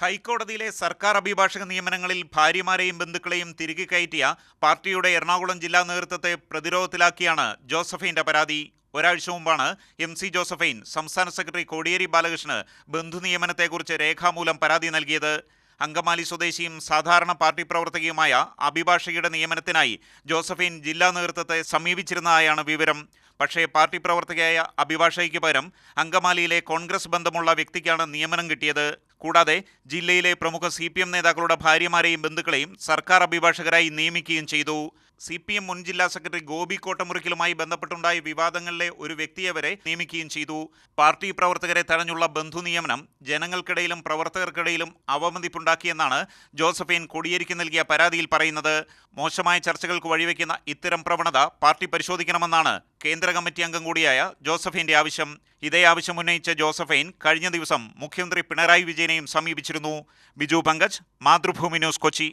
ഹൈക്കോടതിയിലെ സർക്കാർ അഭിഭാഷക നിയമനങ്ങളിൽ ഭാര്യമാരെയും ബന്ധുക്കളെയും തിരികെ കയറ്റിയ പാർട്ടിയുടെ എറണാകുളം ജില്ലാ നേതൃത്വത്തെ പ്രതിരോധത്തിലാക്കിയാണ് ജോസഫൈന്റെ പരാതി. ഒരാഴ്ച മുമ്പാണ് MC ജോസഫൈൻ സംസ്ഥാന സെക്രട്ടറി കോടിയേരി ബാലകൃഷ്ണന് ബന്ധുനിയമനത്തെക്കുറിച്ച് രേഖാമൂലം പരാതി നൽകിയത്. അങ്കമാലി സ്വദേശിയും സാധാരണ പാർട്ടി പ്രവർത്തകയുമായ അഭിഭാഷകയുടെ നിയമനത്തിനായി ജോസഫൈൻ ജില്ലാ നേതൃത്വത്തെ സമീപിച്ചിരുന്നതായാണ് വിവരം. പക്ഷേ പാർട്ടി പ്രവർത്തകയായ അഭിഭാഷകയ്ക്ക് പകരം അങ്കമാലിയിലെ കോൺഗ്രസ് ബന്ധമുള്ള വ്യക്തിക്കാണ് നിയമനം കിട്ടിയത്. കൂടാതെ ജില്ലയിലെ പ്രമുഖ CPM നേതാക്കളുടെ ഭാര്യമാരെയും ബന്ധുക്കളെയും സർക്കാർ അഭിഭാഷകരായി നിയമിക്കുകയും ചെയ്തു. CPM മുൻ ജില്ലാ സെക്രട്ടറി ഗോപി കോട്ടമുറിക്കലുമായി ബന്ധപ്പെട്ടുണ്ടായ വിവാദങ്ങളിലെ ഒരു വ്യക്തിയെ വരെ നിയമിക്കുകയും ചെയ്തു. പാർട്ടി പ്രവർത്തകരെ തഴഞ്ഞുള്ള ബന്ധു നിയമനം ജനങ്ങൾക്കിടയിലും പ്രവർത്തകർക്കിടയിലും അവമതിപ്പുണ്ടാക്കിയെന്നാണ് ജോസഫൈൻ കോടിയേരിക്ക് നൽകിയ പരാതിയിൽ പറയുന്നത്. മോശമായ ചർച്ചകൾക്ക് വഴിവെക്കുന്ന ഇത്തരം പ്രവണത പാർട്ടി പരിശോധിക്കണമെന്നാണ് കേന്ദ്ര കമ്മിറ്റി അംഗം കൂടിയായ ജോസഫൈന്റെ ആവശ്യം. ഇതേ ആവശ്യം ഉന്നയിച്ച ജോസഫൈൻ കഴിഞ്ഞ ദിവസം മുഖ്യമന്ത്രി പിണറായി വിജയനെയും സമീപിച്ചിരുന്നു. ബിജു പങ്കജ്, മാതൃഭൂമി ന്യൂസ്, കൊച്ചി.